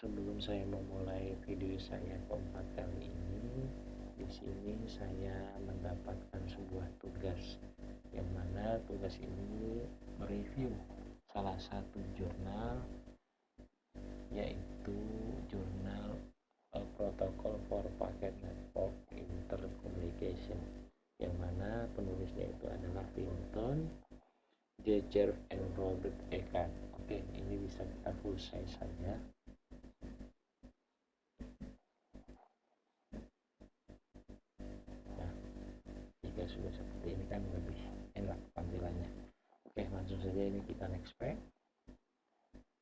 Sebelum saya memulai video saya keempat kali ini, di sini saya mendapatkan sebuah tugas, yang mana tugas ini mereview salah satu jurnal, yaitu jurnal Protocol for Packet Network Intercommunication, yang mana penulisnya itu adalah Vinton, J. and Robert Ekan. Oke, ini bisa kita full size saja. Jika sudah seperti ini kan lebih enak tampilannya. Oke, langsung saja ini kita next page.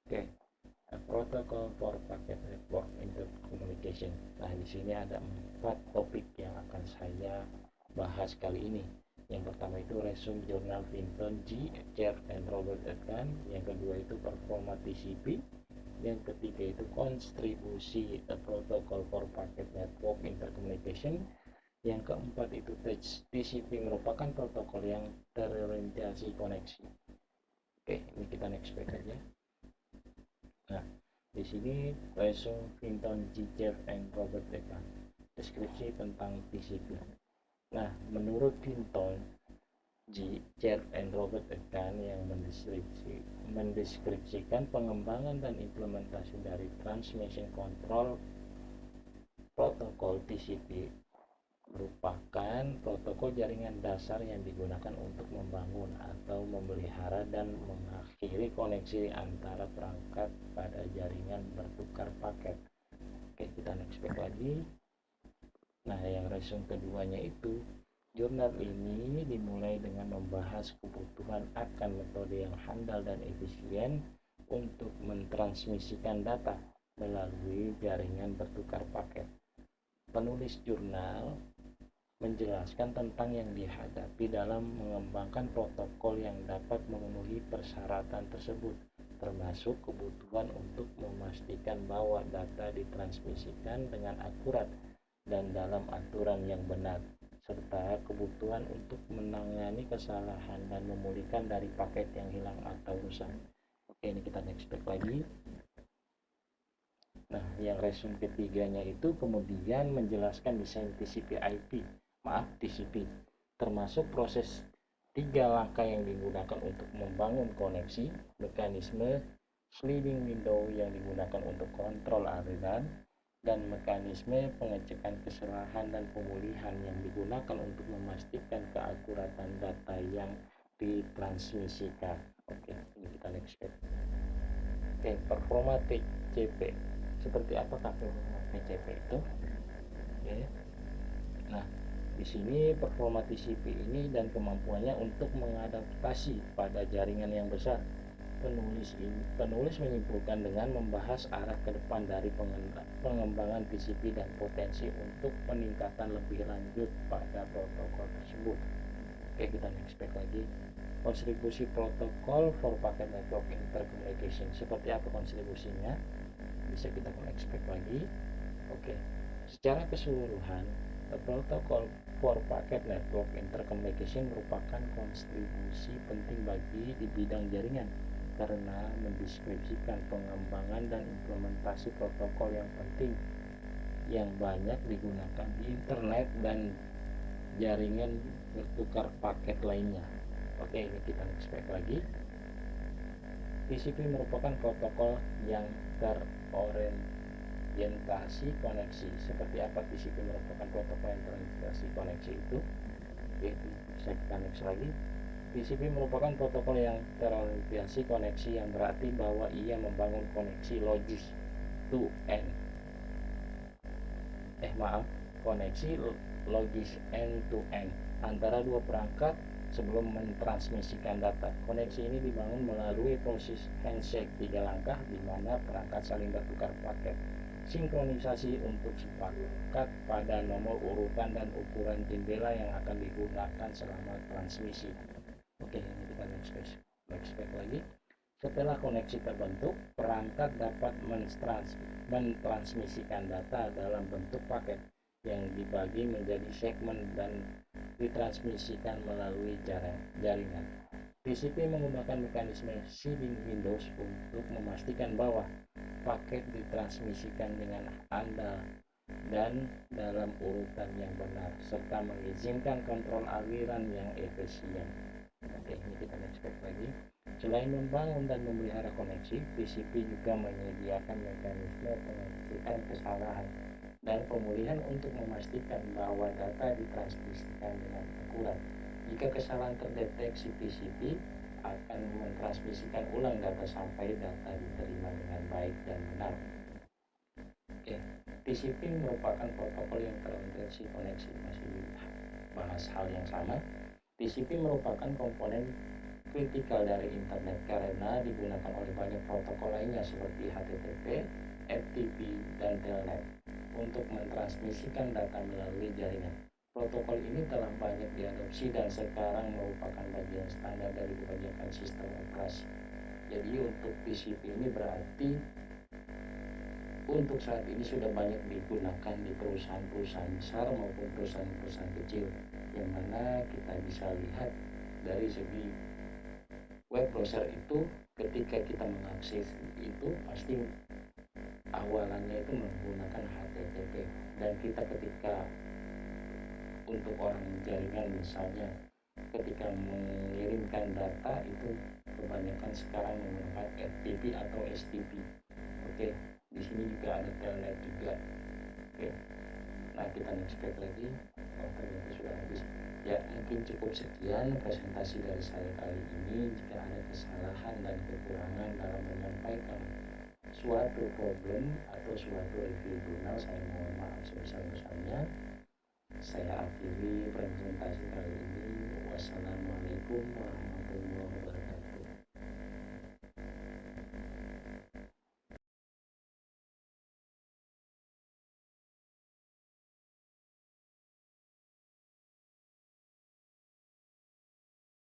Oke, Protocol for Packet Network Intercommunication. Nah, di sini ada 4 topik yang akan saya bahas kali ini. Yang pertama itu resume jurnal Vinton J. and Robert Ekan. Yang kedua itu performa TCP. Yang ketiga itu kontribusi Protocol for Packet Network Intercommunication. Yang keempat itu TCP merupakan protokol yang terorientasi koneksi. Oke, ini kita next page aja. Nah, di sini resume Vinton J. and Robert Ekan. Deskripsi tentang TCP. Nah, menurut Vinton J. and Robert Ekan yang mendeskripsikan pengembangan dan implementasi dari Transmission Control Protokol TCP merupakan protokol jaringan dasar yang digunakan untuk membangun atau memelihara dan mengakhiri koneksi antara perangkat pada jaringan bertukar paket. Oke, kita next page lagi. Nah, yang resume keduanya itu, jurnal ini dimulai dengan membahas kebutuhan akan metode yang handal dan efisien untuk mentransmisikan data melalui jaringan bertukar paket. Penulis jurnal menjelaskan tentang yang dihadapi dalam mengembangkan protokol yang dapat memenuhi persyaratan tersebut, termasuk kebutuhan untuk memastikan bahwa data ditransmisikan dengan akurat dan dalam aturan yang benar, serta kebutuhan untuk menangani kesalahan dan memulihkan dari paket yang hilang atau rusak. Oke, ini kita next page lagi. Nah, yang resume ketiganya itu kemudian menjelaskan desain TCP/IP, TCP, termasuk proses 3 langkah yang digunakan untuk membangun koneksi, mekanisme sliding window yang digunakan untuk kontrol aliran, dan mekanisme pengecekan kesalahan dan pemulihan yang digunakan untuk memastikan keakuratan data yang ditransmisikan. Oke, ini kita next page. Oke, performa TCP. Seperti apakah performa TCP itu? Oke. Nah, di sini performa TCP ini dan kemampuannya untuk mengadaptasi pada jaringan yang besar. Penulis menyimpulkan dengan membahas arah ke depan dari pengembangan TCP dan potensi untuk peningkatan lebih lanjut pada protokol tersebut. Oke, kita next page lagi. Kontribusi protokol for packet network intercommunication. Seperti apa kontribusinya? Bisa kita next page lagi. Oke, secara keseluruhan protokol for packet network intercommunication merupakan kontribusi penting bagi di bidang jaringan karena mendeskripsikan pengembangan dan implementasi protokol yang penting yang banyak digunakan di internet dan jaringan bertukar paket lainnya. Oke, ini kita next page lagi. TCP merupakan protokol yang terorientasi koneksi. Seperti apa TCP merupakan protokol yang terorientasi koneksi itu? Oke, bisa kita next lagi. TCP merupakan protokol yang terorientasi koneksi yang berarti bahwa ia membangun koneksi logis to end. Koneksi logis end to end antara dua perangkat sebelum mentransmisikan data. Koneksi ini dibangun melalui proses handshake 3 langkah di mana perangkat saling bertukar paket. Sinkronisasi untuk sepakat pada nomor urutan dan ukuran jendela yang akan digunakan selama transmisi. Oke, ini kita next page lagi. Setelah koneksi terbentuk, perangkat dapat mentransmisikan data dalam bentuk paket yang dibagi menjadi segmen dan ditransmisikan melalui jaringan. TCP menggunakan mekanisme seeding Windows untuk memastikan bahwa paket ditransmisikan dengan andal dan dalam urutan yang benar, serta mengizinkan kontrol aliran yang efisien. Oke, ini kita cek lagi. Selain membangun dan memelihara koneksi, TCP juga menyediakan mekanisme pengecekan kesalahan dan pemulihan untuk memastikan bahwa data ditransmisikan dengan akurat. Jika kesalahan terdeteksi, TCP akan mentransmisikan ulang data sampai data diterima dengan baik dan benar. Oke, TCP merupakan protokol yang terintegrasi koneksi. Masih bahas hal yang sama. TCP merupakan komponen kritikal dari internet karena digunakan oleh banyak protokol lainnya seperti HTTP, FTP, dan Telnet untuk mentransmisikan data melalui jaringan. Protokol ini telah banyak diadopsi dan sekarang merupakan bagian standar dari kebanyakan sistem operasi. Jadi untuk TCP ini berarti untuk saat ini sudah banyak digunakan di perusahaan-perusahaan besar maupun perusahaan-perusahaan kecil, yang mana kita bisa lihat dari segi web browser itu ketika kita mengakses itu pasti awalannya itu menggunakan HTTP, dan kita ketika untuk orang jaringan misalnya ketika mengirimkan data itu kebanyakan sekarang menggunakan FTP atau STP. Oke, di sini juga ada Telnet juga. Oke, nah kita next slide lagi. Ternyata sudah habis. Ya, mungkin cukup sekian presentasi dari saya kali ini. Jika ada kesalahan dan kekurangan dalam menyampaikan suatu problem atau suatu review jurnal, saya mohon maaf sebesar-besarnya. Saya akhiri presentasi kali ini. Wassalamualaikum warahmatullahi wabarakatuh.